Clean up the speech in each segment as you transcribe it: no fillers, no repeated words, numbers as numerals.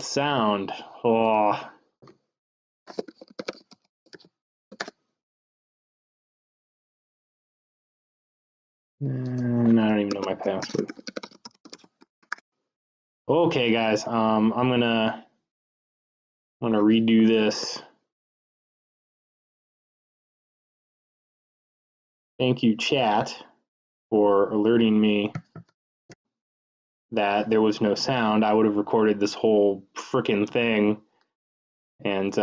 sound. Oh. And I don't even know my password. Okay, guys, I'm gonna redo this. Thank you, chat, for alerting me that there was no sound. I would have recorded this whole freaking thing and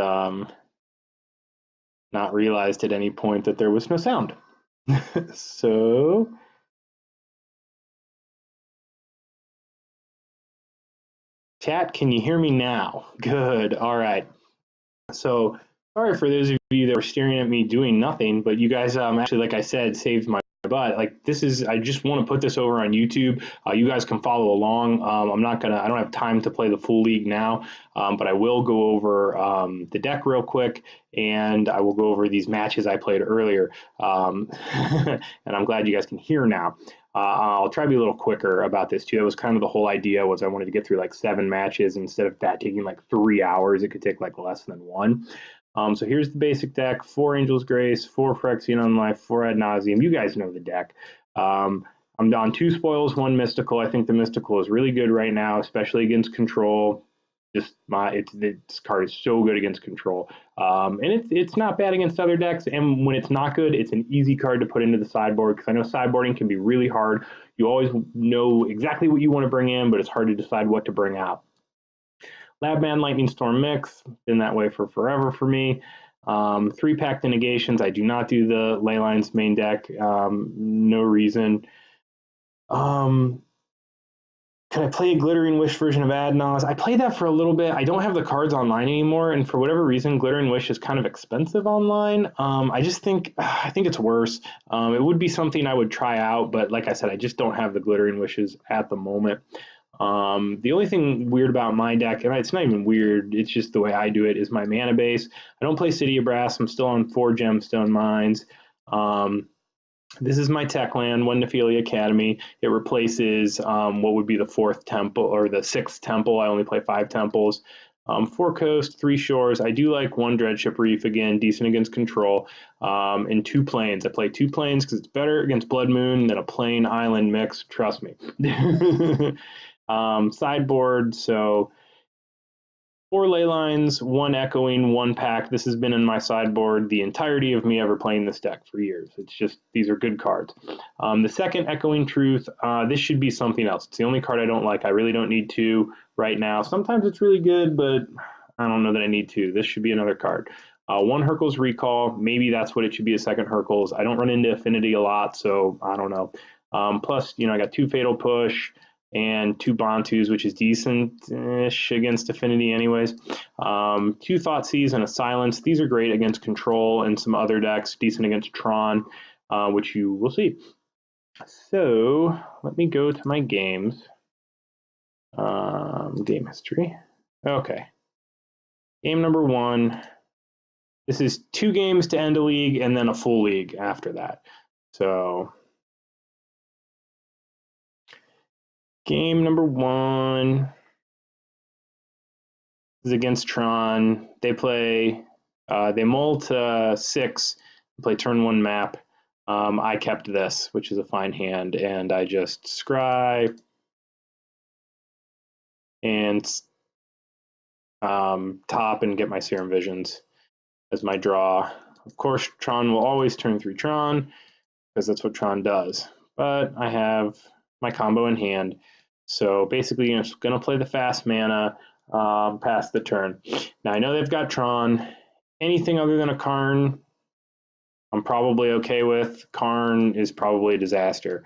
not realized at any point that there was no sound. So chat, can you hear me now? Good. All right. So sorry for those of you that were staring at me doing nothing, but you guys actually, like I said, saved my butt. Like this is, I just want to put this over on YouTube. You guys can follow along. I don't have time to play the full league now, but I will go over the deck real quick, and I will go over these matches I played earlier. And I'm glad you guys can hear now. I'll try to be a little quicker about this too. That was kind of the whole idea, was I wanted to get through like 7 matches instead of that taking like 3 hours. It could take like less than 1. So here's the basic deck: 4 Angel's Grace, 4 Phyrexian Unlife, 4 Ad Nauseam. You guys know the deck. I'm down 2 Spoils, 1 Mystical. I think the Mystical is really good right now, especially against Control. Just this card is so good against Control, and it's not bad against other decks. And when it's not good, it's an easy card to put into the sideboard, because I know sideboarding can be really hard. You always know exactly what you want to bring in, but it's hard to decide what to bring out. Labman Lightning Storm mix, been that way for forever for me. 3 Pact Negations. I do not do the Leylines main deck. No reason. Can I play a Glittering Wish version of Adnos? I played that for a little bit. I don't have the cards online anymore, and for whatever reason, Glittering Wish is kind of expensive online. I think it's worse. It would be something I would try out, but like I said, I just don't have the Glittering Wishes at the moment. The only thing weird about my deck, and it's not even weird, it's just the way I do it, is my mana base. I don't play City of Brass. I'm still on 4 Gemstone Mines. This is my tech land, 1 Nephilia Academy. It replaces what would be the 4th temple or the 6th temple. I only play 5 temples. 4 coast, 3 shores. I do like 1 Dreadship Reef, again, decent against Control. And 2 plains. I play 2 plains because it's better against Blood Moon than a plain island mix. Trust me. Sideboard, so 4 ley lines, 1 echoing, 1 pack. This has been in my sideboard the entirety of me ever playing this deck for years. It's just, these are good cards. The second, Echoing Truth, this should be something else. It's the only card I don't like. I really don't need 2 right now. Sometimes it's really good, but I don't know that I need 2. This should be another card. 1 Hercules Recall, maybe that's what it should be, a second Hercules. I don't run into Affinity a lot, so I don't know. Plus, I got 2 Fatal Push and 2 Bantus, which is decent-ish against Affinity anyways. 2 Thoughtseize and a Silence. These are great against Control and some other decks, decent against Tron, which you will see. So let me go to my games. Game history. Okay. Game number 1. This is 2 games to end a league and then a full league after that. So game number 1 is against Tron. They play, they mull to 6, play turn 1 map. I kept this, which is a fine hand, and I just scry and top and get my Serum Visions as my draw. Of course, Tron will always turn 3 Tron, because that's what Tron does. But I have my combo in hand. So basically, I'm going to play the fast mana, pass the turn. Now, I know they've got Tron. Anything other than a Karn, I'm probably okay with. Karn is probably a disaster.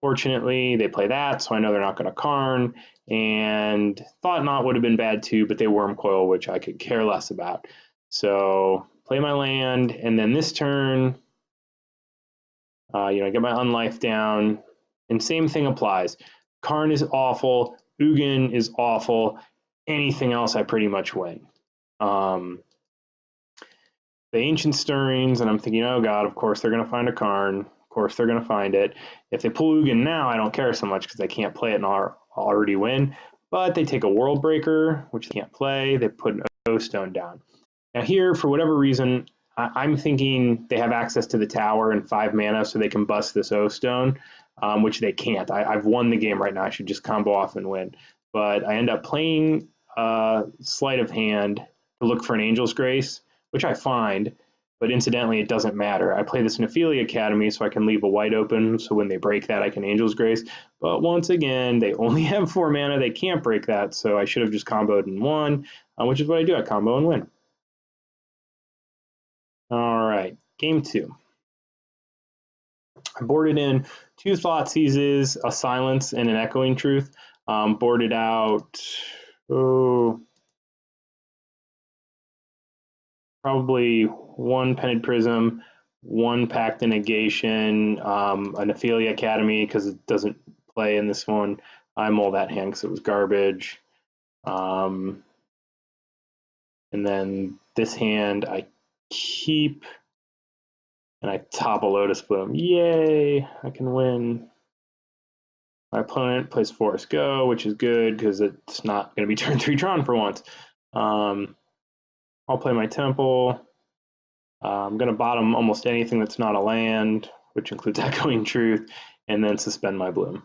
Fortunately, they play that, so I know they're not going to Karn. And Thought Knot would have been bad too, but they Worm Coil, which I could care less about. So play my land, and then this turn, I get my Unlife down, and same thing applies. Karn is awful. Ugin is awful. Anything else, I pretty much win. The Ancient Stirrings, and I'm thinking, oh god, of course they're going to find a Karn. Of course they're going to find it. If they pull Ugin now, I don't care so much because I can't play it and I'll already win. but they take a World Breaker, which they can't play. They put an O Stone down. Now here, for whatever reason, I'm thinking they have access to the tower and 5 mana, so they can bust this O Stone, which they can't. I've won the game right now. I should just combo off and win. But I end up playing Sleight of Hand to look for an Angel's Grace, which I find. But incidentally, it doesn't matter. I play this in Ophelia Academy, so I can leave a white open, so when they break that, I can Angel's Grace. But once again, they only have 4 mana. They can't break that, so I should have just comboed and won, which is what I do. I combo and win. All right, game 2. I boarded in 2 Thought Seizes, a Silence, and an Echoing Truth. Boarded out, probably 1 Pented Prism, 1 Pact and Negation, an Ophelia Academy because it doesn't play in this one. I mull that hand because it was garbage. And then this hand I keep, and I top a Lotus Bloom. Yay, I can win. My opponent plays Forest Go, which is good because it's not going to be turn 3 Tron for once. I'll play my Temple. I'm going to bottom almost anything that's not a land, which includes Echoing Truth, and then suspend my Bloom.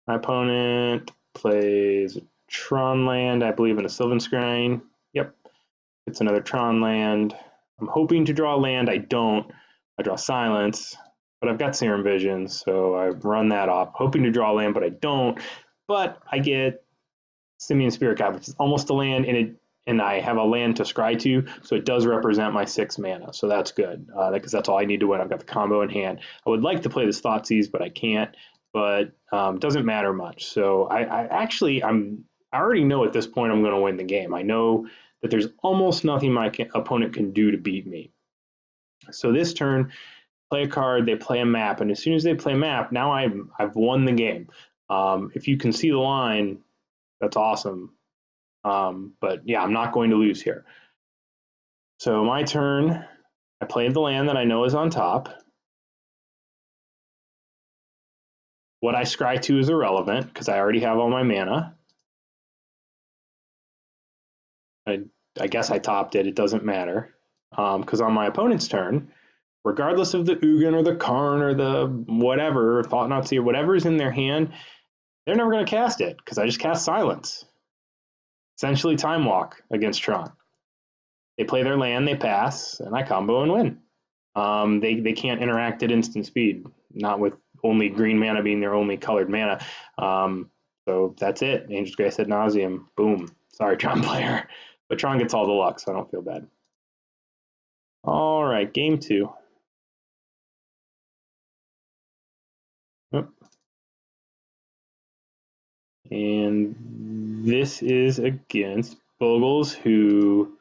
My opponent plays a Tron land, I believe in a Sylvan Scrying. Yep, it's another Tron land. I'm hoping to draw a land. I don't. I draw Silence, but I've got Serum Vision, so I run that off. Hoping to draw a land, but I don't. But I get Simian Spirit Guide, which is almost a land, and I have a land to scry to, so it does represent my 6 mana, so that's good, because that's all I need to win. I've got the combo in hand. I would like to play this Thoughtseize, but I can't, but doesn't matter much. So I already know at this point I'm going to win the game. I know that there's almost nothing my opponent can do to beat me. So this turn, play a card, they play a map, and as soon as they play a map, now I've won the game. If you can see the line, that's awesome. But yeah, I'm not going to lose here. So my turn, I played the land that I know is on top. What I scry to is irrelevant because I already have all my mana. I guess I topped it. It doesn't matter because on my opponent's turn, regardless of the Ugin or the Karn or the whatever, Thought-Knot Seer, whatever's in their hand, they're never going to cast it because I just cast Silence. Essentially Time Walk against Tron. They play their land, they pass, and I combo and win. They can't interact at instant speed, not with only green mana being their only colored mana. So that's it. Angel's Grace ad nauseam. Boom. Sorry, Tron player. But Tron gets all the luck, so I don't feel bad. All right, game 2. And this is against Bogles, who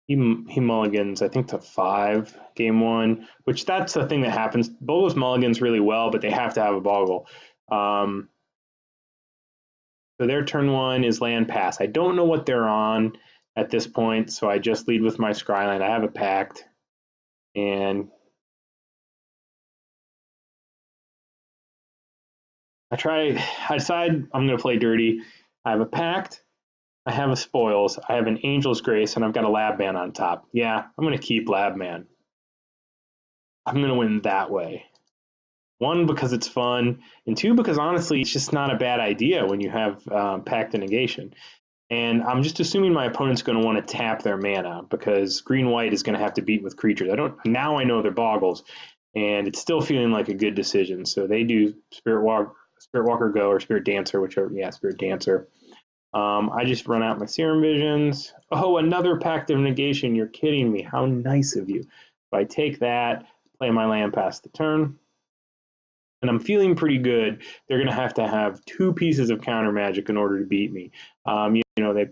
he mulligans, I think, to 5 game 1, which that's the thing that happens. Bogles mulligans really well, but they have to have a Boggle. So their turn 1 is land pass. I don't know what they're on at this point, so I just lead with my Scryland. I have a Pact, and I decide I'm going to play dirty. I have a Pact, I have a Spoils, I have an Angel's Grace, and I've got a Lab Man on top. Yeah, I'm going to keep Lab Man. I'm going to win that way. 1, because it's fun, and 2, because honestly, it's just not a bad idea when you have Pact and Negation. And I'm just assuming my opponent's going to want to tap their mana because green-white is going to have to beat with creatures. Now I know they're Boggles, and it's still feeling like a good decision. So they do Spirit Walker Go or Spirit Dancer, whichever. Yeah, Spirit Dancer. I just run out my Serum Visions. Oh, another Pact of Negation. You're kidding me. How nice of you. If I take that, play my land past the turn, and I'm feeling pretty good. They're going to have 2 pieces of counter magic in order to beat me. They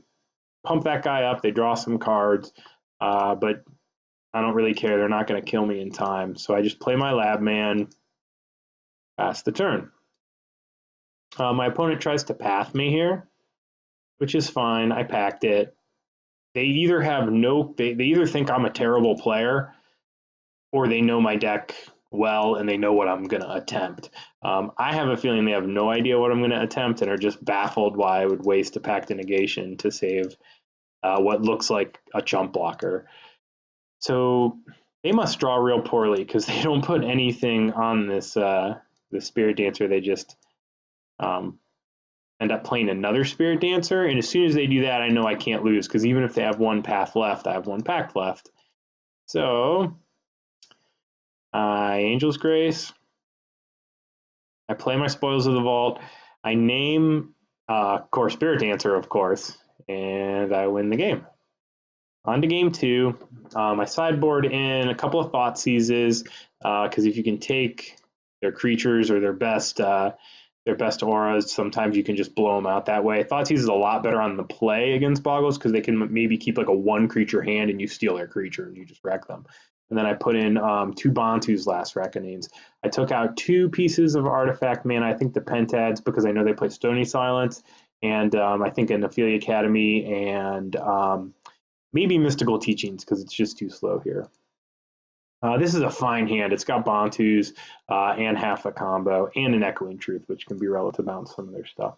pump that guy up, they draw some cards, but I don't really care. They're not going to kill me in time. So I just play my Lab Man, pass the turn. My opponent tries to path me here, which is fine. I packed it. They either have they either think I'm a terrible player, or they know my deck well, and they know what I'm going to attempt. I have a feeling they have no idea what I'm going to attempt and are just baffled why I would waste a Pact of Negation to save what looks like a chump blocker. So they must draw real poorly because they don't put anything on this the Spirit Dancer. They just end up playing another Spirit Dancer, and as soon as they do that, I know I can't lose because even if they have one path left, I have one pact left. So Angel's Grace. I play my Spoils of the Vault. I name Core Spirit Dancer, of course, and I win the game. On to game two. I sideboard in a couple of Thought Seizes because if you can take their creatures or their best auras, sometimes you can just blow them out that way. Thought Seize is a lot better on the play against Boggles because they can maybe keep like a one creature hand and you steal their creature and you just wreck them. And then I put in 2 Bantu's Last Reckonings. I took out 2 pieces of artifact mana. I think the Pentads because I know they play Stony Silence, and I think an Ophelia Academy and maybe Mystical Teachings because it's just too slow here. This is a fine hand. It's got Bantus and half a combo and an Echoing Truth, which can be relative to some of their stuff.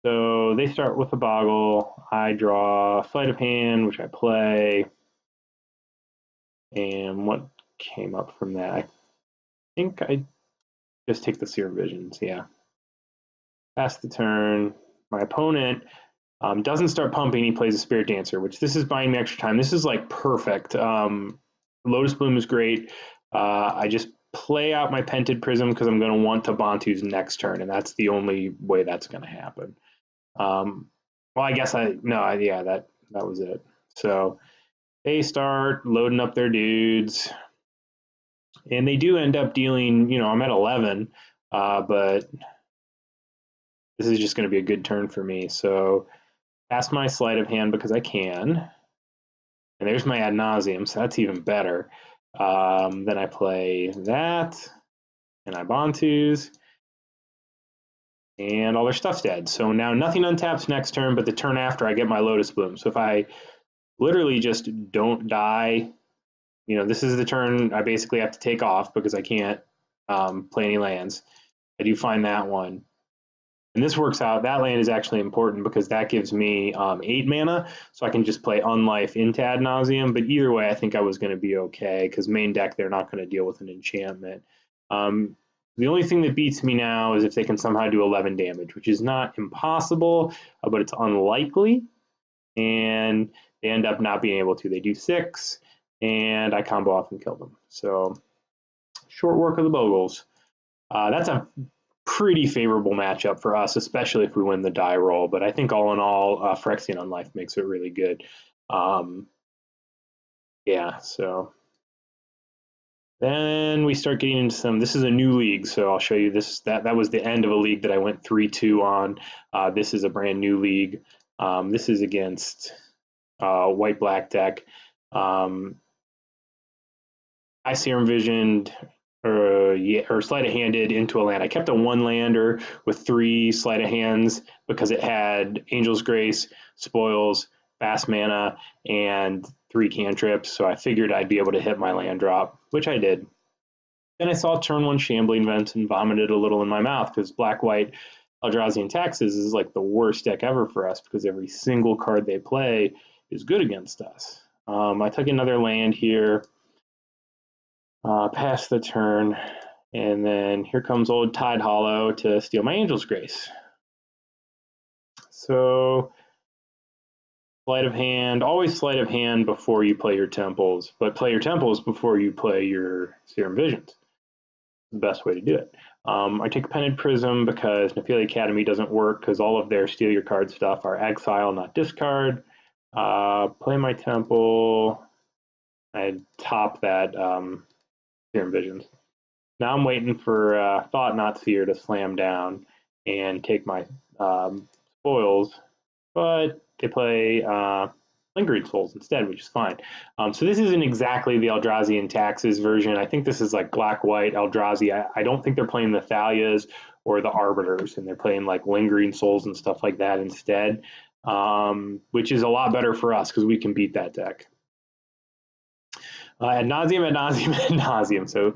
So they start with a Boggle. I draw Sleight of Hand, which I play. And what came up from that? I think I just take the Seer Visions, yeah. Pass the turn. My opponent doesn't start pumping. He plays a Spirit Dancer, which this is buying me extra time. This is like perfect. Lotus Bloom is great. I just play out my Pented Prism because I'm going to want to Bantu's next turn, and that's the only way that's going to happen. Well, I guess yeah, that was it. So they start loading up their dudes, and they do end up dealing, I'm at 11, but this is just going to be a good turn for me. So pass my Sleight of Hand because I can. And there's my Ad Nauseam, so that's even better. Then I play that, and I Bantu's, and all their stuff's dead. So now nothing untaps next turn, but the turn after I get my Lotus Bloom. So if I literally just don't die, this is the turn I basically have to take off because I can't play any lands. I do find that one. And this works out. That land is actually important because that gives me 8 mana, so I can just play Unlife into Ad Nauseam. But either way, I think I was going to be okay because main deck, they're not going to deal with an enchantment. The only thing that beats me now is if they can somehow do 11 damage, which is not impossible, but it's unlikely. And they end up not being able to. They do 6, and I combo off and kill them. So short work of the Boggles. That's a pretty favorable matchup for us, especially if we win the die roll. But I think all in all, Phyrexian Unlife makes it really good. Yeah, so then we start getting into some. This is a new league, so I'll show you this. That was the end of a league that I went 3-2 on. This is a brand new league. This is against white-black deck. I Serum Visioned or Sleight of Handed into a land. I kept a 1-lander with 3 Sleight of Hands because it had Angel's Grace, Spoils, Fast Mana, and 3 cantrips. So I figured I'd be able to hit my land drop, which I did. Then I saw turn 1 Shambling Vent and vomited a little in my mouth because black-white Eldrazi and Taxes is like the worst deck ever for us because every single card they play is good against us. I took another land here. Pass the turn, and then here comes old Tide Hollow to steal my Angel's Grace. So Sleight of Hand, always Sleight of Hand before you play your Temples, but play your Temples before you play your Serum Visions. The best way to do it. I take Pented Prism because Ophelia Academy doesn't work because all of their steal your card stuff are exile, not discard. Play my Temple. I top that Serum Visions. Now I'm waiting for Thought Not Seer to slam down and take my spoils, but they play Lingering Souls instead, which is fine. So this isn't exactly the Eldrazi and Taxes version. I think this is like black-white Eldrazi. I don't think they're playing the Thalias or the Arbiters, and they're playing like Lingering Souls and stuff like that instead, which is a lot better for us because we can beat that deck. Ad nauseam, ad nauseam, ad nauseam. So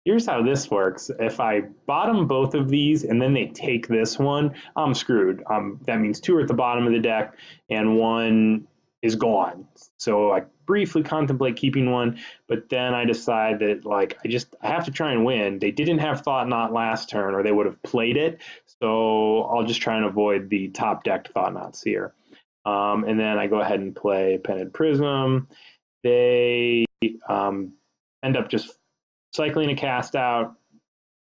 here's how this works. If I bottom both of these and then they take this one, I'm screwed. That means 2 are at the bottom of the deck and 1 is gone. So I briefly contemplate keeping 1, but then I decide that like I have to try and win. They didn't have Thought Knot last turn, or they would have played it. So I'll just try and avoid the top decked Thought Knots here. And then I go ahead and play Pented Prism. They end up just cycling a cast out,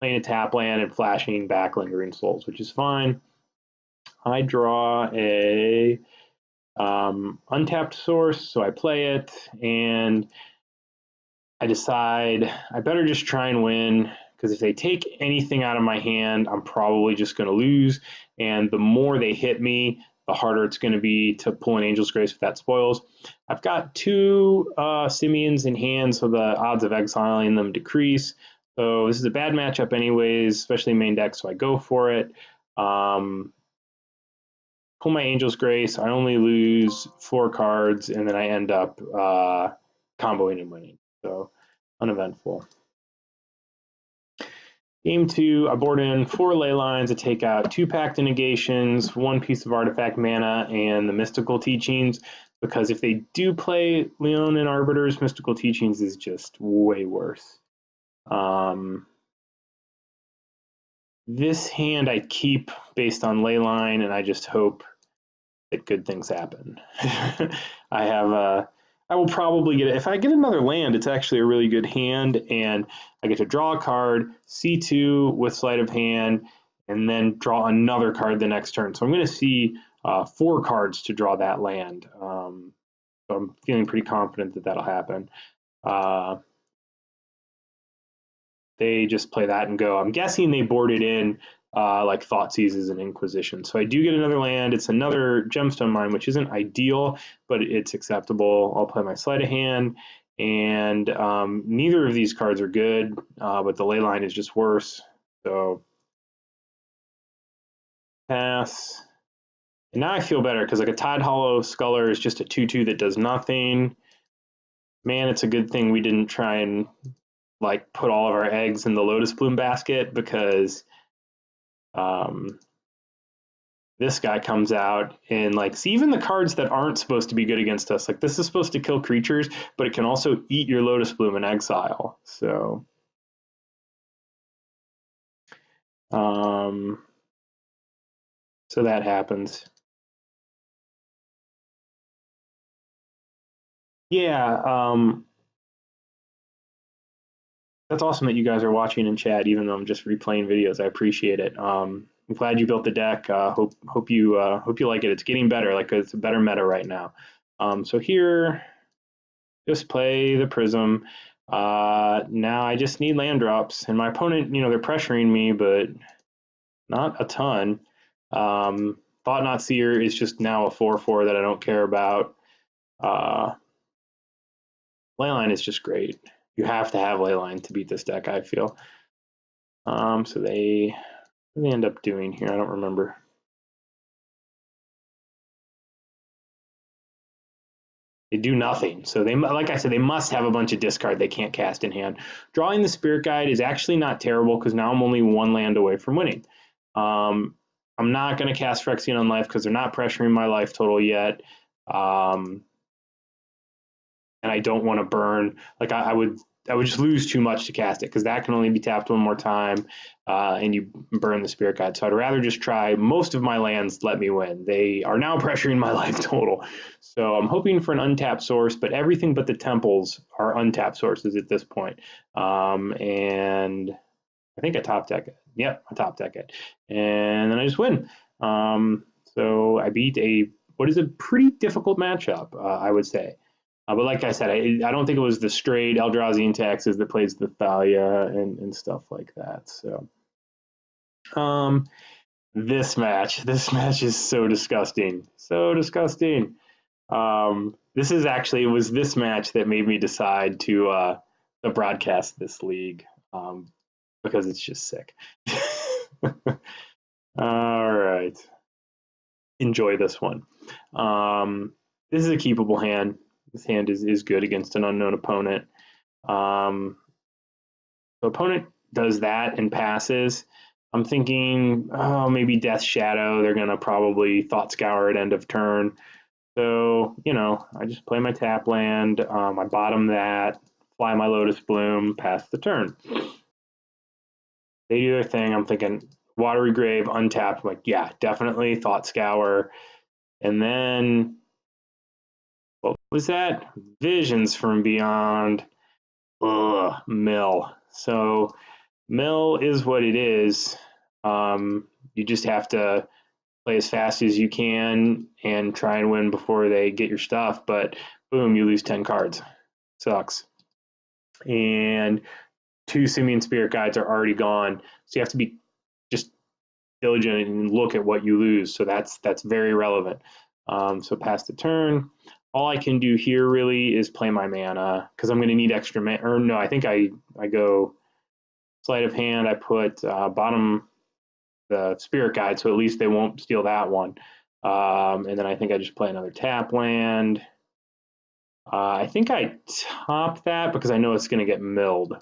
playing a tap land, and flashing back Lingering Souls, which is fine. I draw a untapped source, so I play it, and I decide I better just try and win, because if they take anything out of my hand, I'm probably just going to lose, and the more they hit me, the harder it's going to be to pull an Angel's Grace if that spoils. I've got 2 Simians in hand, so the odds of exiling them decrease. So this is a bad matchup anyways, especially main deck, so I go for it. Pull my Angel's Grace. I only lose 4 cards, and then I end up comboing and winning. So uneventful. Game 2, I board in 4 ley lines. I take out 2 Pact of Negations, 1 piece of artifact mana, and the Mystical Teachings, because if they do play Leonin Arbiters, Mystical Teachings is just way worse. This hand I keep based on ley line, and I just hope that good things happen. I will probably get it. If I get another land, it's actually a really good hand, and I get to draw a card, C2 with sleight of hand, and then draw another card the next turn. So I'm going to see 4 cards to draw that land. So I'm feeling pretty confident that that'll happen. They just play that and go. I'm guessing they boarded in like Thoughtseizes and Inquisition. So I do get another land. It's another Gemstone Mine, which isn't ideal, but it's acceptable. I'll play my sleight of hand, and neither of these cards are good, but the ley line is just worse. So pass. And now I feel better, because like a Tide Hollow Sculler is just a 2/2 that does nothing. Man, it's a good thing we didn't try and like put all of our eggs in the Lotus Bloom basket, because this guy comes out and like, see, even the cards that aren't supposed to be good against us, like this is supposed to kill creatures, but it can also eat your Lotus Bloom in exile. So so that happens. Yeah, that's awesome that you guys are watching in chat, even though I'm just replaying videos. I appreciate it. I'm glad you built the deck. Hope you like it. It's getting better. Like, it's a better meta right now. So here, just play the Prism. Now I just need land drops, and my opponent, they're pressuring me, but not a ton. Thought Knot Seer is just now a 4/4 that I don't care about. Leyline is just great. You have to have Leyline to beat this deck, I feel. So what do they end up doing here? I don't remember. They do nothing. So they, like I said, they must have a bunch of discard they can't cast in hand. Drawing the Spirit Guide is actually not terrible, because now I'm only 1 land away from winning. I'm not going to cast Phyrexian on life, because they're not pressuring my life total yet. And I don't want to burn. Like I would just lose too much to cast it, because that can only be tapped 1 more time, and you burn the Spirit Guide. So I'd rather just try. Most of my lands let me win. They are now pressuring my life total. So I'm hoping for an untapped source, but everything but the temples are untapped sources at this point. And I think I top deck it. Yep, I top deck it. And then I just win. So I beat what is a pretty difficult matchup, I would say. But like I said, I don't think it was the straight Eldrazi taxes that plays the Thalia and stuff like that. So this match is so disgusting. So disgusting. This is actually, it was this match that made me decide to broadcast this league, because it's just sick. All right. Enjoy this one. This is a keepable hand. This hand is good against an unknown opponent. So opponent does that and passes. I'm thinking, oh, maybe Death Shadow. They're gonna probably Thought Scour at end of turn. So, I just play my tap land. I bottom that, fly my Lotus Bloom, pass the turn. They do their thing. I'm thinking Watery Grave, untapped. I'm like, yeah, definitely Thought Scour. And then, what was that? Visions from Beyond. Ugh, mill. So, mill is what it is. You just have to play as fast as you can and try and win before they get your stuff. But boom, you lose 10 cards. Sucks. And 2 Simian Spirit Guides are already gone. So you have to be just diligent and look at what you lose. So that's very relevant. So pass the turn. All I can do here really is play my mana because I'm going to need extra mana. Or no, I think I go sleight of hand. I put bottom the Spirit Guide, so at least they won't steal that one. And then I think I just play another tap land. I think I top that because I know it's going to get milled.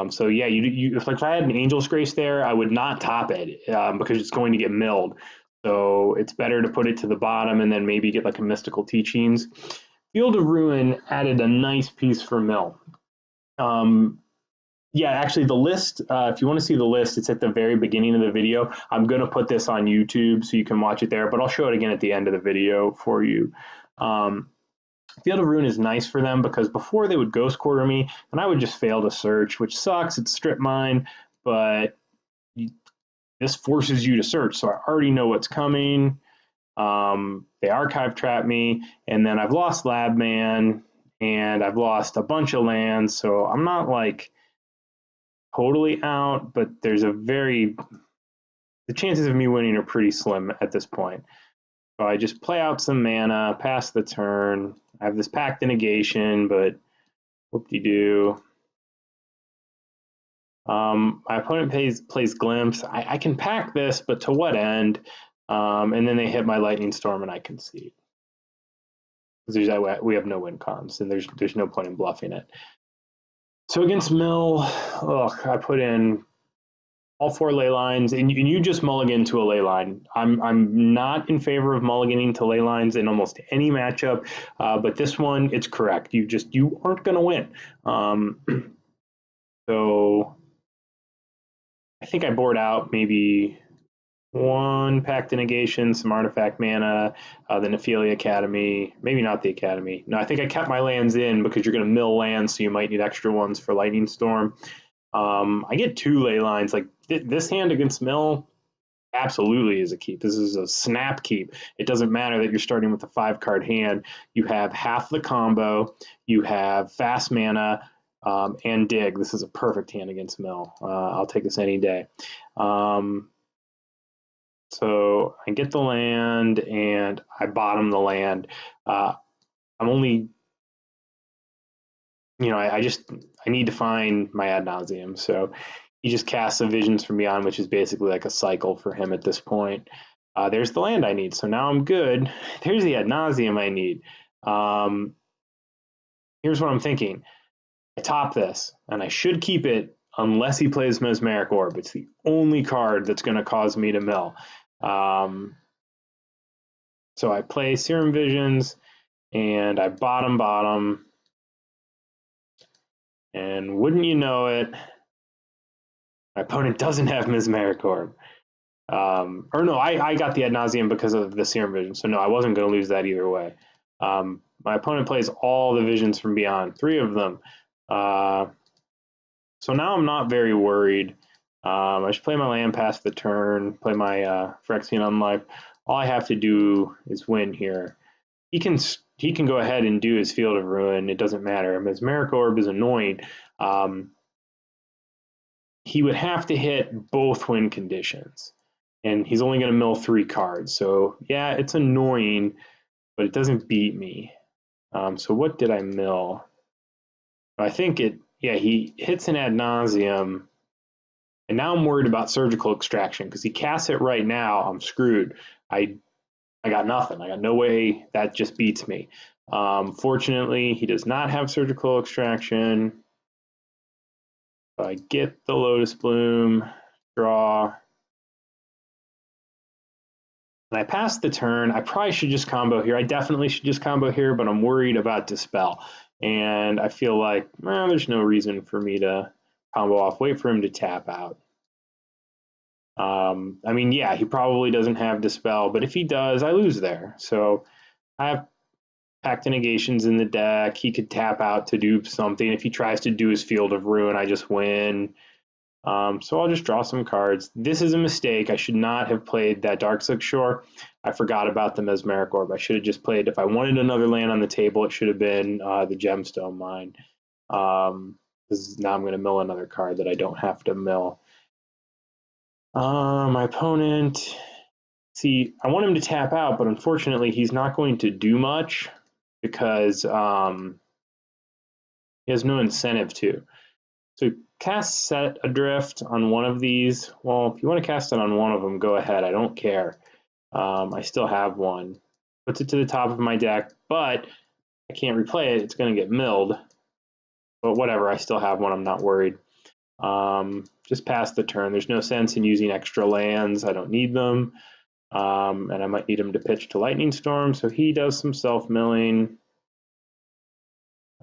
So yeah, if I had an Angel's Grace there, I would not top it because it's going to get milled. So it's better to put it to the bottom and then maybe get like a Mystical Teachings. Field of Ruin added a nice piece for mill. Yeah, actually the list, if you want to see the list, it's at the very beginning of the video. I'm going to put this on YouTube so you can watch it there, but I'll show it again at the end of the video for you. Field of Ruin is nice for them because before they would Ghost Quarter me, and I would just fail to search, which sucks. It's strip mine, but this forces you to search, so I already know what's coming. They archive trap me, and then I've lost Lab Man, and I've lost a bunch of lands, so I'm not like totally out, but there's the chances of me winning are pretty slim at this point. So I just play out some mana, pass the turn. I have this Pact the Negation, but whoop-de-doo. My opponent plays Glimpse. I can pack this, but to what end? And then they hit my Lightning Storm and I concede. We have no win cons, and there's no point in bluffing it. So against Mill, I put in all 4 ley lines, and you just mulligan to a ley line. I'm not in favor of mulliganing to ley lines in almost any matchup, but this one, it's correct. You aren't going to win. So I think I board out maybe 1 Pact of Negation, some Artifact mana, the Nephilia Academy, maybe not the Academy. No, I think I kept my lands in because you're going to mill lands, so you might need extra ones for Lightning Storm. I get 2 ley lines. Like this hand against mill absolutely is a keep. This is a snap keep. It doesn't matter that you're starting with a 5-card hand. You have half the combo. You have fast mana and dig. This is a perfect hand against mill. I'll take this any day. So I get the land and I bottom the land. I'm only, I need to find my Ad Nauseam. So he just casts a Visions from Beyond, which is basically like a cycle for him at this point. There's the land I need. So now I'm good. There's the Ad Nauseam I need. Here's what I'm thinking. I top this, and I should keep it unless he plays Mesmeric Orb. It's the only card that's going to cause me to mill. So I play Serum Visions, and I bottom, and wouldn't you know it, my opponent doesn't have Mesmeric Orb. Or no, I got the Ad Nauseam because of the Serum Vision, so no, I wasn't going to lose that either way. My opponent plays all the Visions from Beyond, 3 of them. So now I'm not very worried. I should play my land, pass the turn, play my Phyrexian Unlife. All I have to do is win here. He can go ahead and do his Field of Ruin. It doesn't matter. Mesmeric Orb is annoying. He would have to hit both win conditions, and he's only going to mill 3 cards. So yeah, it's annoying, but it doesn't beat me. So what did I mill? I think he hits an Ad Nauseam. And now I'm worried about Surgical Extraction because he casts it right now. I'm screwed. I got nothing. I got no way. That just beats me. Fortunately, he does not have Surgical Extraction. So I get the Lotus Bloom, draw, and I pass the turn. I probably should just combo here. I definitely should just combo here, but I'm worried about Dispel. And I feel like, well, there's no reason for me to combo off, wait for him to tap out. I mean, yeah, he probably doesn't have Dispel, but if he does, I lose there. So I have Pact of Negations in the deck. He could tap out to do something. If he tries to do his Field of Ruin, I just win. So I'll just draw some cards. This is a mistake. I should not have played that Darksilk Shore. I forgot about the Mesmeric Orb. I should have just played, if I wanted another land on the table, it should have been the Gemstone Mine. Because now I'm going to mill another card that I don't have to mill. My opponent, see, I want him to tap out, but unfortunately he's not going to do much because he has no incentive to. So cast Set Adrift on one of these. Well, if you want to cast it on one of them, go ahead. I don't care. I still have one. Puts it to the top of my deck, but I can't replay it. It's going to get milled. But whatever, I still have one. I'm not worried. Just pass the turn. There's no sense in using extra lands. I don't need them. And I might need him to pitch to Lightning Storm, so he does some self-milling.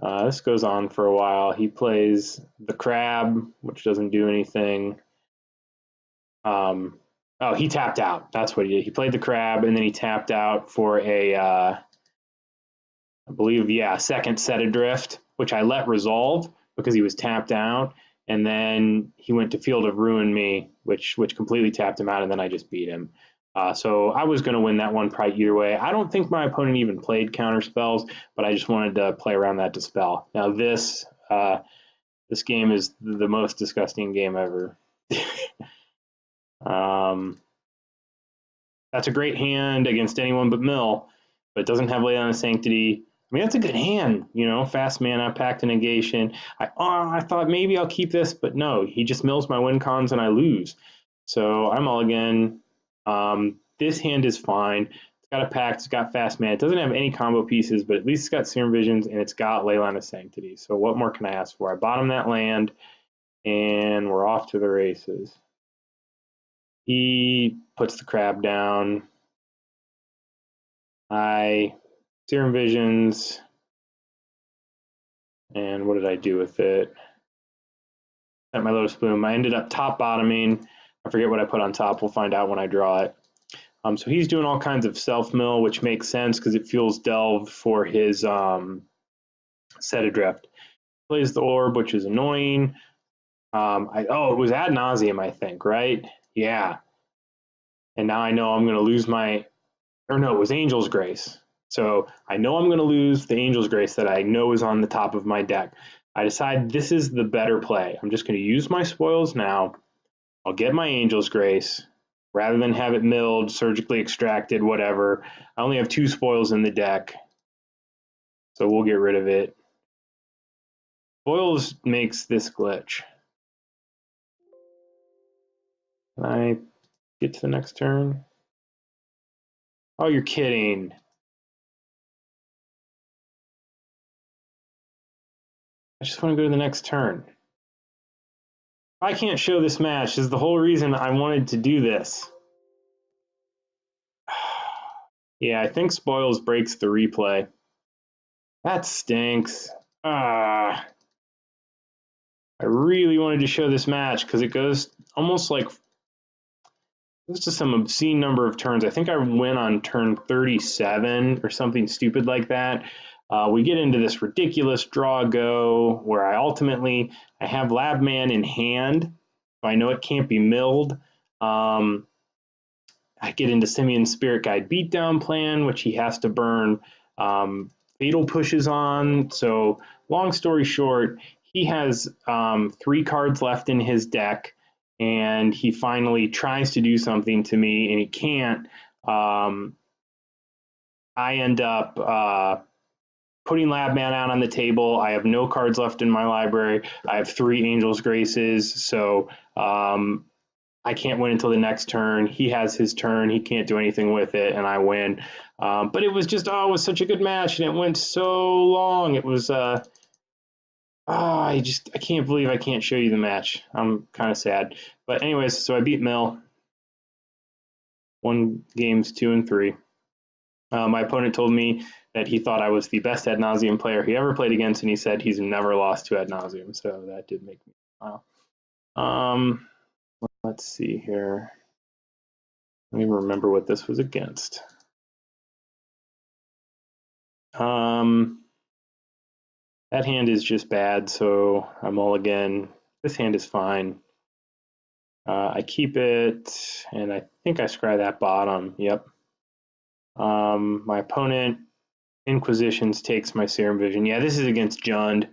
This goes on for a while. He plays the Crab, which doesn't do anything. Oh, he tapped out. That's what he did. He played the Crab, and then he tapped out for a, I believe, yeah, second Set Adrift, which I let resolve because he was tapped out. And then he went to Field of Ruin me, which completely tapped him out, and then I just beat him. So I was going to win that one probably either way. I don't think my opponent even played counter spells, but I just wanted to play around that Dispel. Now this game is the most disgusting game ever. That's a great hand against anyone but Mill, but it doesn't have Lay on a Sanctity. I mean, that's a good hand, you know, fast mana, Pact of Negation. I thought maybe I'll keep this, but no, he just mills my win cons and I lose. So I'm all again. This hand is fine. It's got a Pact, it's got fast mana. It doesn't have any combo pieces, but at least it's got Serum Visions and it's got Leyline of Sanctity. So what more can I ask for? I bottom that land and we're off to the races. He puts the Crab down. I Serum Visions. And what did I do with it? At my Lotus Bloom. I ended up top bottoming. I forget what I put on top. We'll find out when I draw it. So he's doing all kinds of self-mill, which makes sense because it fuels Delve for his Set Adrift. Plays the Orb, which is annoying. It was Ad Nauseam, I think, right? Yeah. And now I know I'm going to lose my... Or no, it was Angel's Grace. So I know I'm going to lose the Angel's Grace that I know is on the top of my deck. I decide this is the better play. I'm just going to use my spoils now. I'll get my Angel's Grace rather than have it milled, surgically extracted, whatever. I only have 2 spoils in the deck, so we'll get rid of it. Spoils makes this glitch. Can I get to the next turn? Oh, you're kidding. I just want to go to the next turn. I can't show this match. This is the whole reason I wanted to do this. Yeah, I think Spoils breaks the replay. That stinks. I really wanted to show this match because it goes almost like it's just some obscene number of turns. I think I win on turn 37 or something stupid like that. We get into this ridiculous draw go where I have Labman in hand. So I know it can't be milled. I get into Simeon's Spirit Guide Beatdown plan, which he has to burn Fatal Pushes on. So long story short, he has 3 cards left in his deck, and he finally tries to do something to me, and he can't. I end up putting Labman out on the table. I have no cards left in my library. I have 3 Angel's Graces, so I can't win until the next turn. He has his turn. He can't do anything with it, and I win. But it was just, it was such a good match, and it went so long. It was I can't believe I can't show you the match. I'm kind of sad. But anyways, so I beat Mill. Won games 2 and 3. My opponent told me that he thought I was the best ad nauseam player he ever played against, and he said he's never lost to ad nauseam. So that did make me smile. Let's see here. Let me remember what this was against. That hand is just bad, so I mulligan. This hand is fine. I keep it, and I think I scry that bottom. Yep. My opponent, Inquisitions, takes my Serum Vision. Yeah, this is against Jund.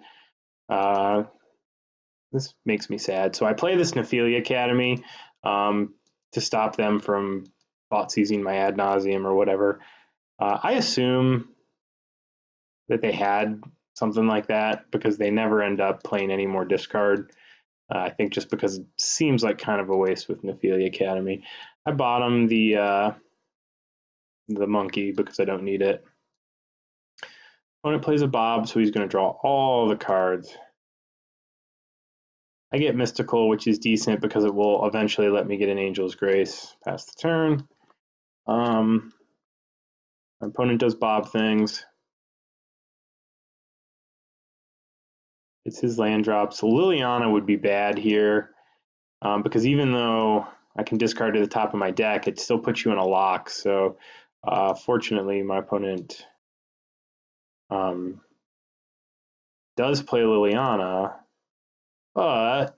This makes me sad. So I play this Nephilia Academy to stop them from bot seizing my ad nauseum or whatever. I assume that they had something like that because they never end up playing any more discard. I think just because it seems like kind of a waste with Nephilia Academy. I bottom the monkey because I don't need it. Opponent plays a Bob, so he's going to draw all the cards. I get Mystical, which is decent because it will eventually let me get an Angel's Grace past the turn. My opponent does Bob things. It's his land drop. So Liliana would be bad here because even though I can discard to the top of my deck, it still puts you in a lock. So fortunately, my opponent does play Liliana, but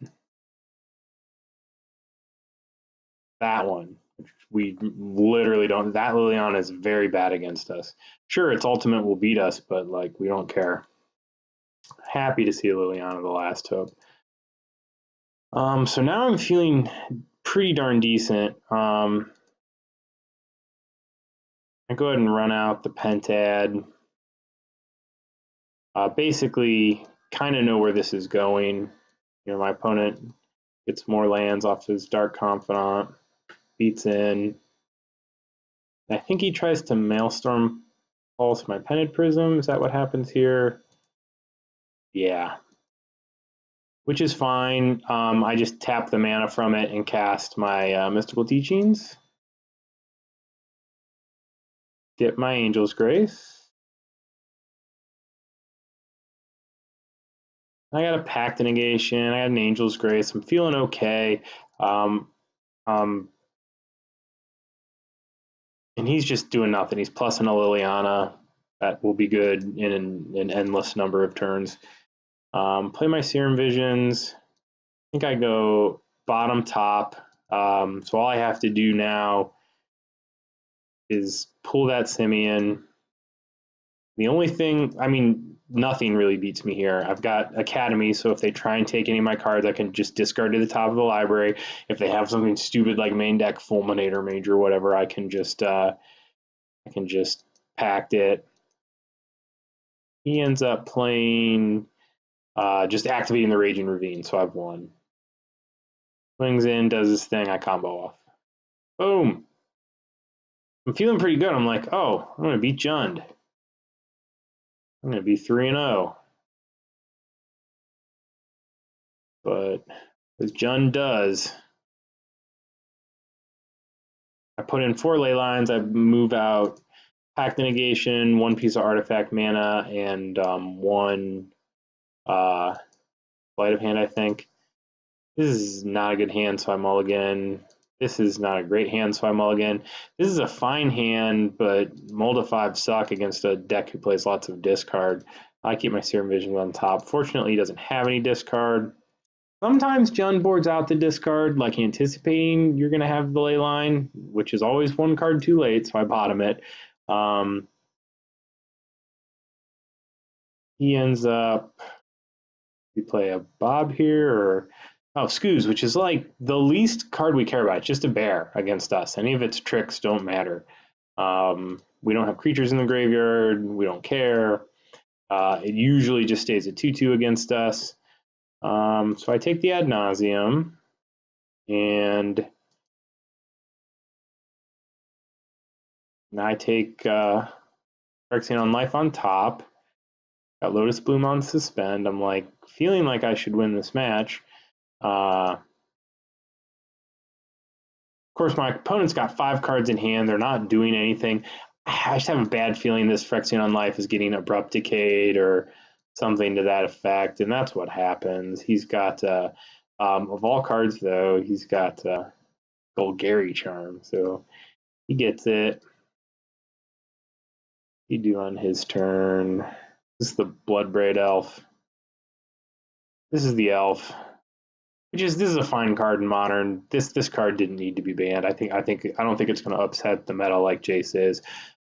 that one, we literally don't. That Liliana is very bad against us. Sure, its ultimate will beat us, but like we don't care. Happy to see Liliana the last hope. So now I'm feeling pretty darn decent. I go ahead and run out the Pentad. Basically, kind of know where this is going. You know, my opponent gets more lands off his Dark Confidant, beats in. I think he tries to Maelstrom Pulse my Pented Prism. Is that what happens here? Yeah. Which is fine. I just tap the mana from it and cast my Mystical Teachings. Get my Angel's Grace. I got a Pact Negation. I got an Angel's Grace. I'm feeling okay. And he's just doing nothing. He's plussing a Liliana. That will be good in an endless number of turns. Play my Serum Visions. I think I go bottom top. So all I have to do now is pull that Simeon. The only thing, I mean, nothing really beats me here. I've got Academy, so if they try and take any of my cards, I can just discard to the top of the library. If they have something stupid like main deck Fulminator Mage or whatever, I can just pact it. He ends up playing just activating the Raging Ravine, so I've won. Swings in, does his thing, I combo off. Boom. I'm feeling pretty good. I'm like, oh, I'm going to beat Jund. I'm going to be 3-0. But as Jund does, I put in 4 ley lines. I move out Pact the Negation, 1 piece of artifact mana, and 1 Sleight of Hand, I think. This is not a good hand, so I mulligan. This is not a great hand, so I mulligan. This is a fine hand, but Mold of 5 suck against a deck who plays lots of discard. I keep my Serum Visions on top. Fortunately, he doesn't have any discard. Sometimes Jund boards out the discard, like anticipating you're going to have the ley line, which is always 1 card too late, so I bottom it. He ends up, we play a Bob here, or Scooz, which is like the least card we care about. It's just a bear against us. Any of its tricks don't matter. We don't have creatures in the graveyard. We don't care. It usually just stays at 2/2 against us. So I take the ad nauseam, and I take Phyrexian on life on top. Got Lotus Bloom on suspend. I'm like feeling like I should win this match. Of course, my opponent's got 5 cards in hand. They're not doing anything. I just have a bad feeling this Phyrexian on life is getting abrupt decayed or something to that effect, and that's what happens. He's got, of all cards though, he's got Golgari Charm, so he gets it. He do on his turn. This is the Bloodbraid Elf. This is the Elf. This is a fine card in Modern. This card didn't need to be banned. I don't think it's going to upset the meta like Jace is.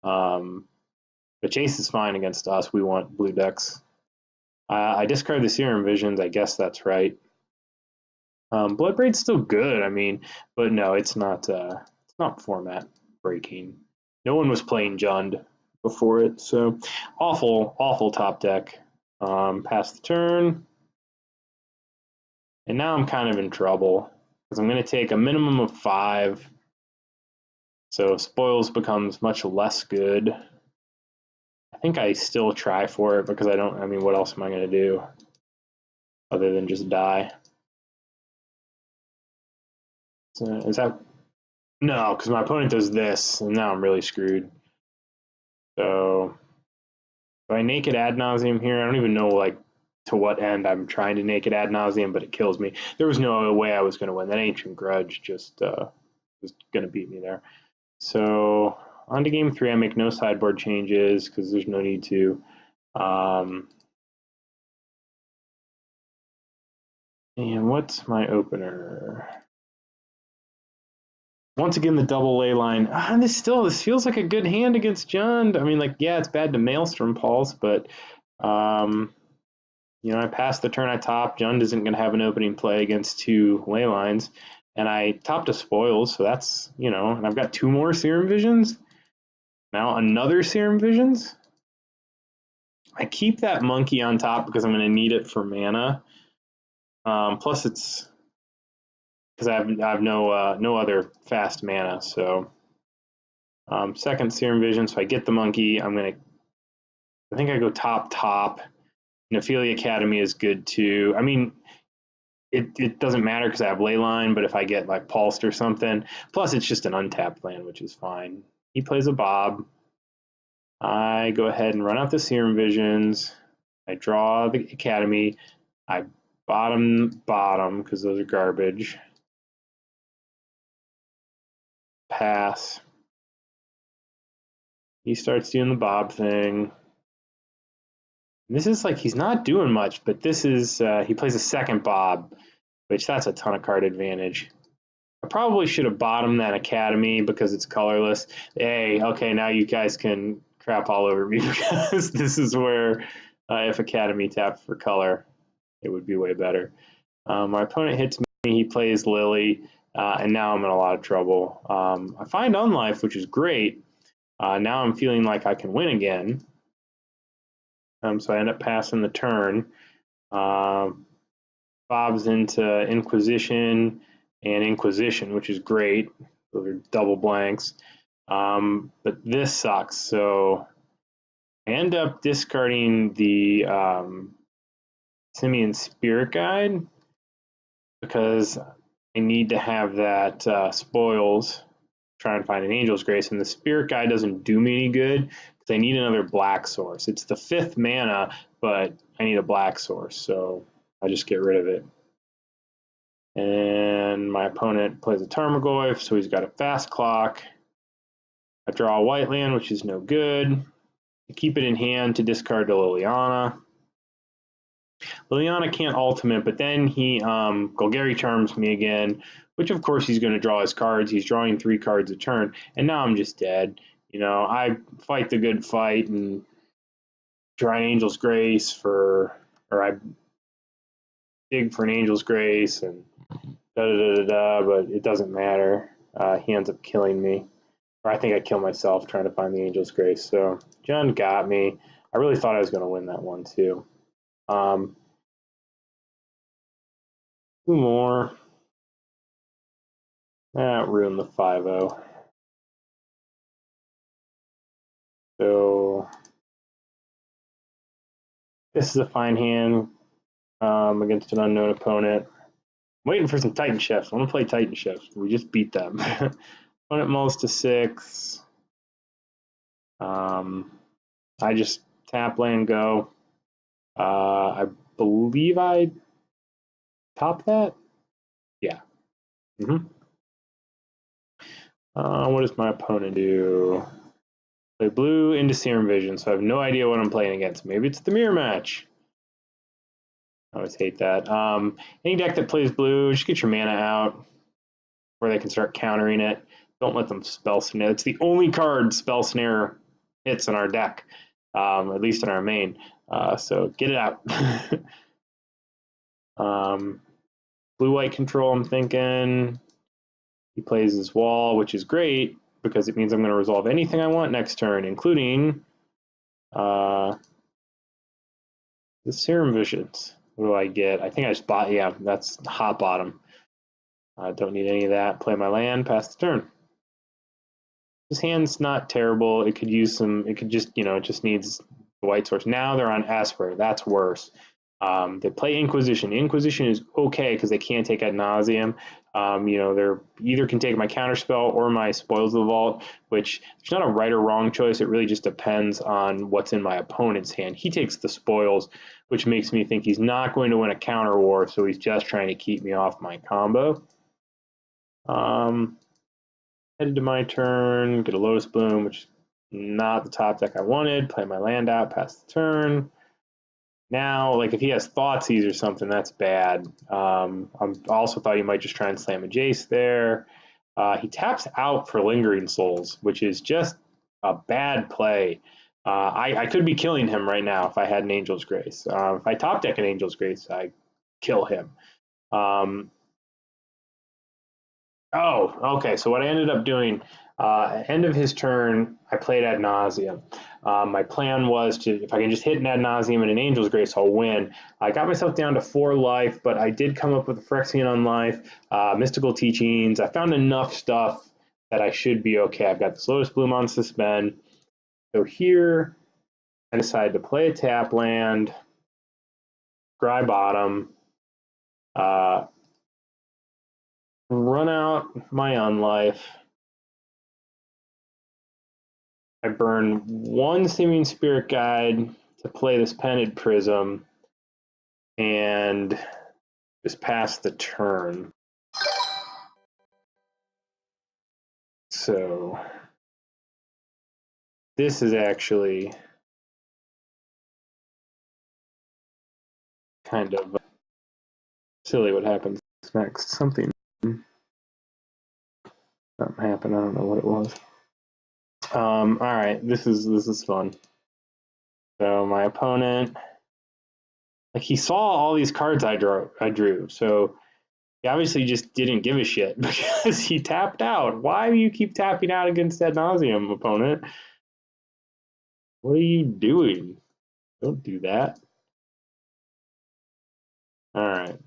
But Jace is fine against us. We want blue decks. I discard the Serum Visions. I guess that's right. Bloodbraid's still good. I mean, but no, it's not format breaking. No one was playing Jund before it, so awful top deck. Pass the turn. And now I'm kind of in trouble because I'm going to take a minimum of 5. So spoils becomes much less good. I think I still try for it because I mean, what else am I going to do other than just die? So is that, no, because my opponent does this and now I'm really screwed. So do I naked ad nauseam here? I don't even know like to what end I'm trying to naked ad nauseam, but it kills me. There was no way I was going to win. That Ancient Grudge just was going to beat me there. So on to game 3, I make no sideboard changes because there's no need to. And what's my opener? Once again, the double ley line. This feels like a good hand against Jund. I mean, like, yeah, it's bad to Maelstrom Pulse, but you know, I pass the turn I top. Jund isn't going to have an opening play against 2 ley lines. And I topped a spoils, so that's, you know, and I've got 2 more Serum Visions. Now another Serum Visions. I keep that monkey on top because I'm going to need it for mana. Plus, it's because I have no other fast mana. So second Serum Vision. So I get the monkey. I think I go top. Nephilia Academy is good too. I mean, it doesn't matter because I have Leyline, but if I get like Pulsed or something, plus it's just an untapped land, which is fine. He plays a Bob. I go ahead and run out the Serum Visions. I draw the Academy. I bottom because those are garbage. Pass. He starts doing the Bob thing. And this is like, he's not doing much, but this is, he plays a second Bob, which that's a ton of card advantage. I probably should have bottomed that Academy because it's colorless. Hey, okay, now you guys can crap all over me because this is where if Academy tapped for color, it would be way better. My opponent hits me, he plays Lily, and now I'm in a lot of trouble. I find Unlife, which is great. Now I'm feeling like I can win again. So I end up passing the turn. Bob's into Inquisition and Inquisition, which is great. Those are double blanks. But this sucks. So I end up discarding the Simian Spirit Guide because I need to have that spoils, try and find an Angel's Grace, and the Spirit Guide doesn't do me any good because I need another black source. It's the 5th mana, but I need a black source, so I just get rid of it. And my opponent plays a Tarmogoyf, so he's got a fast clock. I draw a white land, which is no good. I keep it in hand to discard to Liliana. Liliana can't ultimate, but then he Golgari Charms me again, which of course he's going to draw his cards. He's drawing 3 cards a turn, and now I'm just dead. You know, I fight the good fight and draw an Angel's Grace or I dig for an Angel's Grace and but it doesn't matter. He ends up killing me. Or I think I kill myself trying to find the Angel's Grace. So John got me. I really thought I was going to win that one too. 2 more. That ruined the 5-0. So This is a fine hand against an unknown opponent. I'm waiting for some Titan Chefs. I want to play Titan Chefs. We just beat them. Opponent mulls to 6. I just tap land go. I believe I top that. Yeah. What does my opponent do? Play blue into Serum Vision, so I have no idea what I'm playing against. Maybe it's the mirror match. I always hate that. Any deck that plays blue, just get your mana out where they can start countering it. Don't let them spell snare. It's the only card spell snare hits in our deck, at least in our main. So get it out. Blue-white control, I'm thinking. He plays his wall, which is great because it means I'm going to resolve anything I want next turn, including the Serum Visions. What do I get? I think I just bought, yeah, that's hot bottom. I don't need any of that. Play my land, pass the turn. His hand's not terrible. It could use some, it could just, it just needs the white source. Now they're on Esper. That's worse. They play Inquisition. Inquisition is okay because they can't take Ad Nauseam. They're either can take my counterspell or my Spoils of the Vault, which there's not a right or wrong choice. It really just depends on what's in my opponent's hand. He takes the spoils, which makes me think he's not going to win a counter war, so he's just trying to keep me off my combo. Headed to my turn, get a Lotus Bloom, which is not the top deck I wanted. Play my land out, pass the turn. Now, like if he has Thoughtseize or something, that's bad. I also thought he might just try and slam a Jace there. He taps out for Lingering Souls, which is just a bad play. I could be killing him right now if I had an Angel's Grace. If I top deck an Angel's Grace, I kill him. Oh, okay. So what I ended up doing, end of his turn, I played Ad Nauseam. My plan was to, if I can just hit an Ad Nauseam and an Angel's Grace, I'll win. I got myself down to 4 life, but I did come up with a Phyrexian on life, Mystical Teachings. I found enough stuff that I should be okay. I've got this Lotus Bloom on suspend. So here, I decided to play a tap land, Dry Bottom, run out my unlife. I burn 1 Simian Spirit Guide to play this Pendant Prism and just pass the turn. So this is actually kind of silly what happens next. Something happened. I don't know what it was. All right, this is fun. So my opponent, like he saw all these cards I drew. So he obviously just didn't give a shit because he tapped out. Why do you keep tapping out against Ad Nauseam, opponent? What are you doing? Don't do that. All right.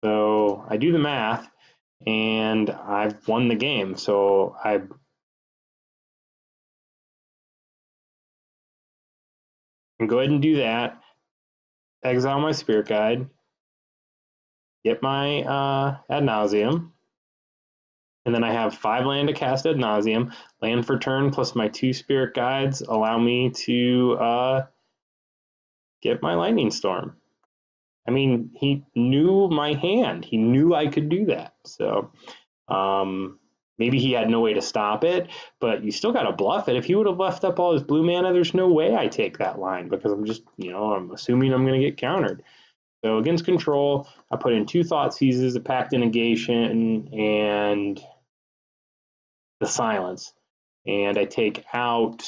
So I do the math, and I've won the game. So I can go ahead and do that. Exile my Spirit Guide. Get my Ad Nauseam. And then I have 5 land to cast Ad Nauseam. Land for turn plus my 2 Spirit Guides allow me to get my Lightning Storm. I mean, he knew my hand. He knew I could do that. So maybe he had no way to stop it, but you still got to bluff it. If he would have left up all his blue mana, there's no way I take that line because I'm just, I'm assuming I'm going to get countered. So against control, I put in 2 Thoughtseizes, a Pact of Negation, and the Silence. And I take out,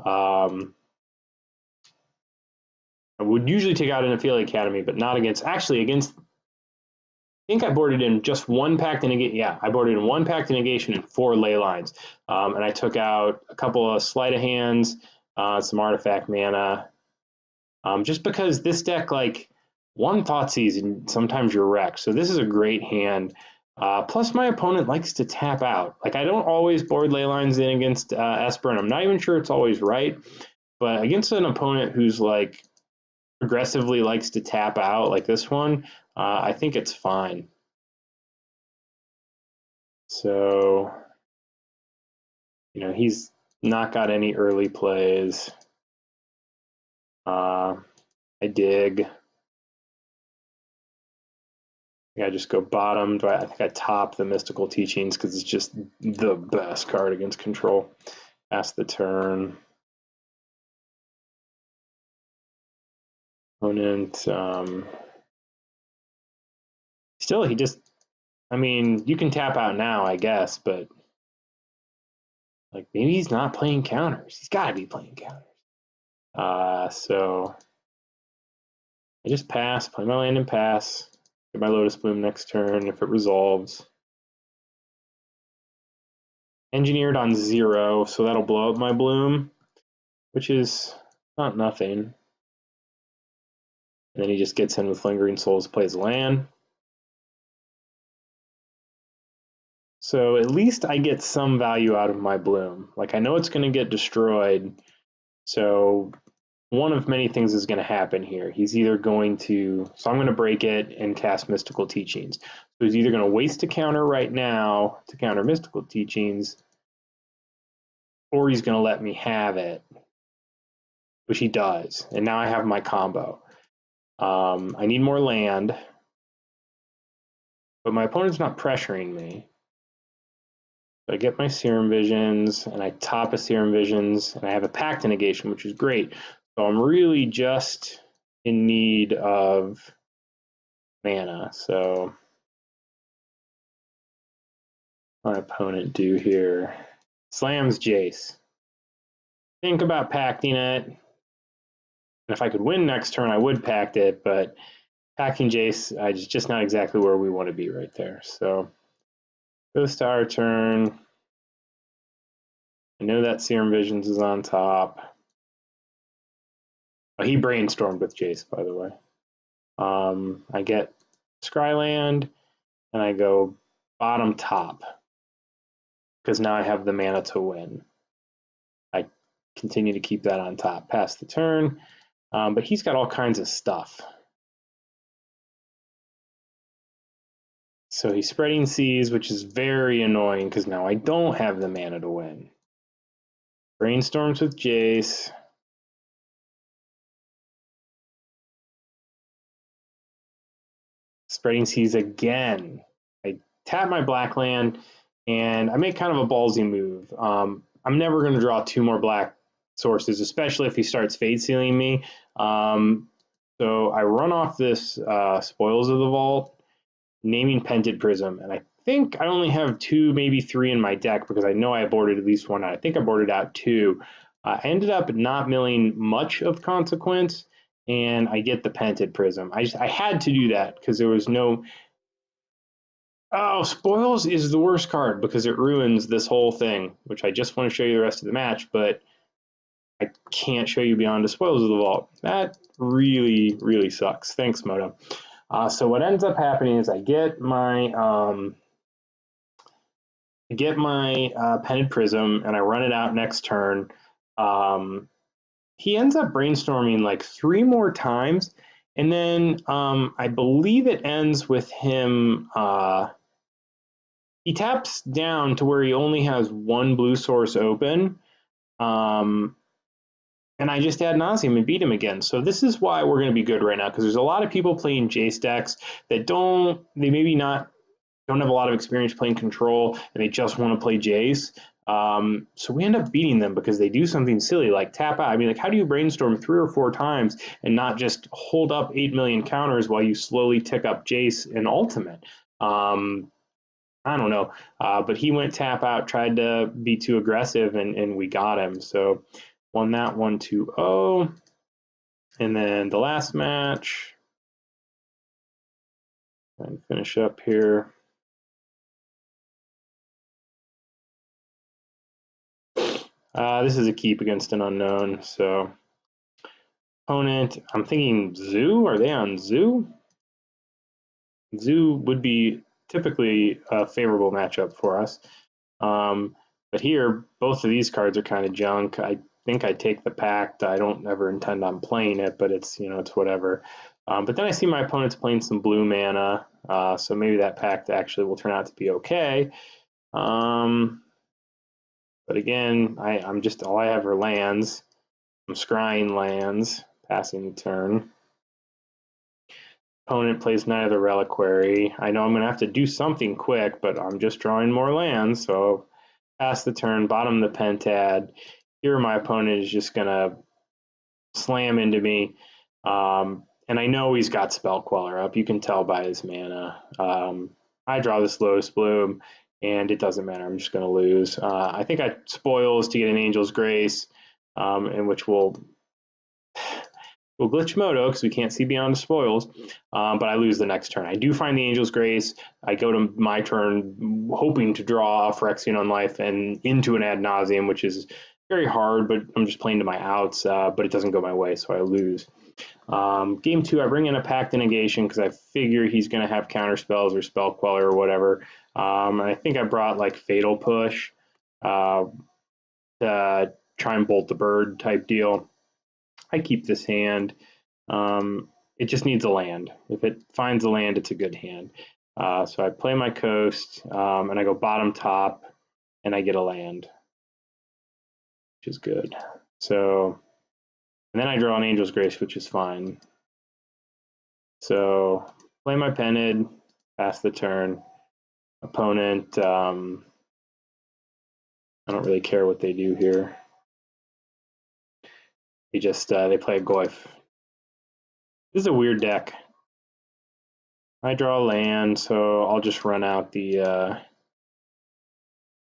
I would usually take out an Affiliate Academy, but not against, actually against, I think I boarded in just 1 Pact of Negation. Yeah, I boarded in 1 Pact of Negation and 4 Ley Lines. And I took out a couple of Sleight of Hands, some Artifact mana, just because this deck, like, 1 Thoughtseize and sometimes you're wrecked. So this is a great hand. Plus my opponent likes to tap out. Like I don't always board Ley Lines in against Esper, and I'm not even sure it's always right. but against an opponent who's like aggressively likes to tap out like this one, I think it's fine. So, you know, he's not got any early plays. I dig. I just go bottom. I think I top the Mystical Teachings because it's just the best card against control. Pass the turn. Opponent. Still, he just. I mean, you can tap out now, I guess, but like maybe he's not playing counters. He's got to be playing counters. So I just pass, play my land and pass. Get my Lotus Bloom next turn if it resolves. Engineered on 0, so that'll blow up my Bloom, which is not nothing. And then he just gets in with Lingering Souls, plays land. So at least I get some value out of my Bloom. Like I know it's going to get destroyed, so one of many things is going to happen here. He's either going to, so I'm going to break it and cast Mystical Teachings. So he's either going to waste a counter right now to counter Mystical Teachings, or he's going to let me have it, which he does. And now I have my combo. I need more land, but my opponent's not pressuring me. So I get my Serum Visions, and I top a Serum Visions, and I have a Pact Negation, which is great. So I'm really just in need of mana. So my opponent do here? Slams Jace. Think about pacting it. And if I could win next turn, I would pact it, but packing Jace is just not exactly where we want to be right there. So goes to our turn. I know that Serum Visions is on top. Oh, he brainstormed with Jace, by the way. I get Scryland, and I go bottom top, because now I have the mana to win. I continue to keep that on top past the turn, but he's got all kinds of stuff. So he's spreading seas, which is very annoying because now I don't have the mana to win. Brainstorms with Jace. Spreading seas again. I tap my black land, and I make kind of a ballsy move. I'm never going to draw 2 more black sources, especially if he starts fade sealing me. So I run off this Spoils of the Vault, naming Pented Prism, and I think I only have 2, maybe 3 in my deck because I know I boarded at least 1 out. I think I boarded out 2. I ended up not milling much of consequence, and I get the Pented Prism. I had to do that because there was no. Oh, Spoils is the worst card because it ruins this whole thing, which I just want to show you the rest of the match, but I can't show you beyond the Spoils of the Vault. That really, really sucks. Thanks, Moto. So what ends up happening is I get my Pented Prism and I run it out next turn. He ends up brainstorming like 3 more times, and then I believe it ends with him. He taps down to where he only has 1 blue source open, and I just add Nauseam and beat him again. So this is why we're going to be good right now, because there's a lot of people playing Jace decks that don't have a lot of experience playing control, and they just want to play Jace. So we end up beating them because they do something silly like tap out. I mean, like, how do you brainstorm 3 or 4 times and not just hold up 8 million counters while you slowly tick up Jace in Ultimate? I don't know. But he went tap out, tried to be too aggressive, and we got him. So won that 1-2-0. And then the last match, and finish up here. This is a keep against an unknown. So opponent, I'm thinking Zoo. Are they on Zoo? Zoo would be typically a favorable matchup for us. But here, both of these cards are kind of junk. I think I take the pact. I don't ever intend on playing it, but it's, you know, it's whatever. But then I see my opponent's playing some blue mana, so maybe that pact actually will turn out to be okay. But again, I'm just, all I have are lands. I'm scrying lands, passing the turn. Opponent plays Knight of the Reliquary. I know I'm going to have to do something quick, but I'm just drawing more lands, so pass the turn, bottom the Pentad. Here my opponent is just going to slam into me. And I know he's got Spell Queller up. You can tell by his mana. I draw this Lotus Bloom, and it doesn't matter. I'm just going to lose. I think I spoils to get an Angel's Grace, in which we'll glitch Moto because we can't see beyond the spoils, but I lose the next turn. I do find the Angel's Grace. I go to my turn hoping to draw Phyrexian Unlife and into an Ad Nauseam, which is very hard, but I'm just playing to my outs, but it doesn't go my way, so I lose. Game 2, I bring in a Pact of Negation because I figure he's going to have counter spells or Spell Queller or whatever. And I think I brought like Fatal Push to try and bolt the bird type deal. I keep this hand. It just needs a land. If it finds a land, it's a good hand. So I play my coast, and I go bottom top, and I get a land, which is good. So, and then I draw an Angel's Grace, which is fine. So play my Penid, pass the turn. Opponent, I don't really care what they do here. They just they play a Goyf. This is a weird deck. I draw a land, so I'll just run out the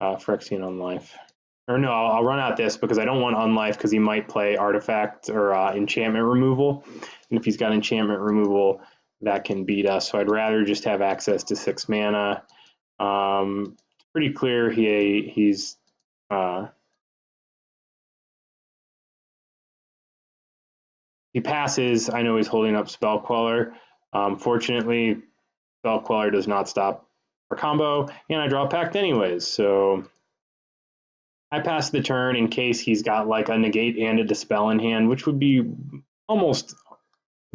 Phyrexian Unlife. Or no, I'll run out this because I don't want Unlife because he might play Artifact or Enchantment Removal. And if he's got Enchantment Removal, that can beat us. So I'd rather just have access to 6 mana. It's pretty clear he's he passes. I know he's holding up Spell Queller. Fortunately, Spell Queller does not stop our combo, and I draw a Pact anyways. So I pass the turn in case he's got like a negate and a dispel in hand, which would be almost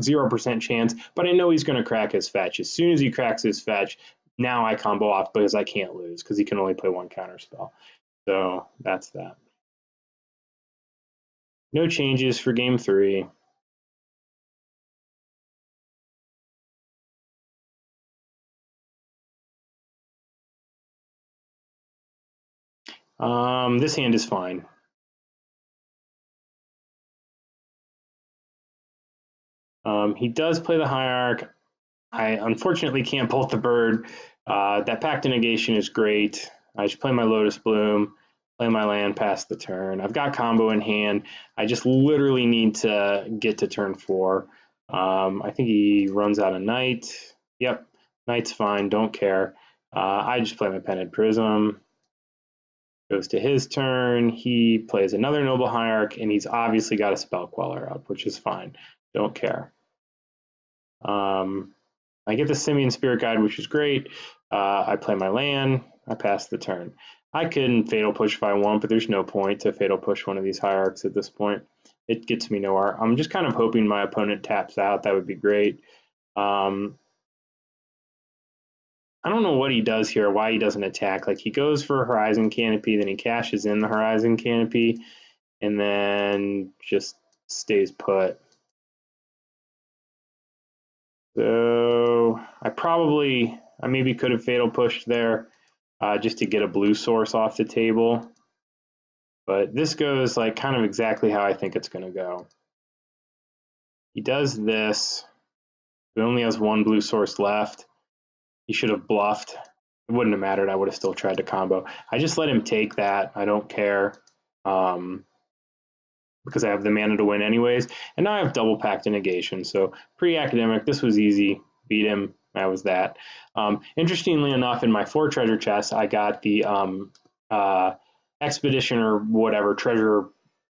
0% chance, but I know he's going to crack his fetch. As soon as he cracks his fetch, now I combo off because I can't lose because he can only play 1 counter spell. So that's that. No changes for game 3. This hand is fine. He does play the Hierarch. I unfortunately can't bolt the bird. That Pact of Negation is great. I just play my Lotus Bloom, play my land, pass the turn. I've got combo in hand. I just literally need to get to turn 4. I think he runs out of Knight. Yep, Knight's fine, don't care. I just play my Penid Prism. Goes to his turn. He plays another Noble Hierarch, and he's obviously got a Spell Queller up, which is fine. Don't care. I get the Simian Spirit Guide, which is great. I play my land. I pass the turn. I can Fatal Push if I want, but there's no point to Fatal Push one of these Hierarchs at this point. It gets me nowhere. I'm just kind of hoping my opponent taps out. That would be great. I don't know what he does here, why he doesn't attack. Like, he goes for Horizon Canopy, then he cashes in the Horizon Canopy, and then just stays put. So I maybe could have Fatal Pushed there just to get a blue source off the table. But this goes like kind of exactly how I think it's going to go. He does this. He only has 1 blue source left. He should have bluffed. It wouldn't have mattered. I would have still tried to combo. I just let him take that. I don't care because I have the mana to win anyways. And now I have double Pact of Negation. So pre-academic, this was easy. Beat him. That was that. Interestingly enough, in my 4 treasure chests, I got the Expedition or whatever treasure,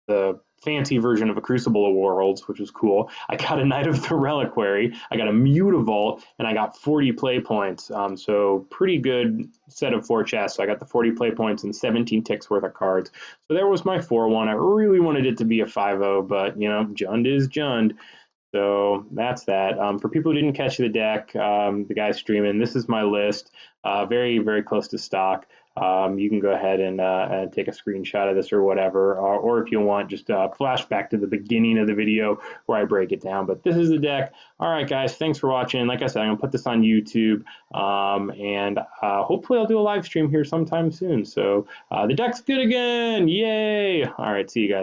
the fancy version of a Crucible of Worlds, which was cool. I got a Knight of the Reliquary, I got a Mutavault, and I got 40 play points. So pretty good set of 4 chests. So I got the 40 play points and 17 ticks worth of cards. So there was my 4-1. I really wanted it to be a 5-0, but you know, Jund is Jund. So that's that. For people who didn't catch the deck, the guys streaming, this is my list. Very, very close to stock. You can go ahead and take a screenshot of this or whatever, or if you want, just flash back to the beginning of the video where I break it down. But this is the deck. All right, guys, thanks for watching. Like I said, I'm going to put this on YouTube, and hopefully I'll do a live stream here sometime soon. So the deck's good again. Yay. All right, see you guys.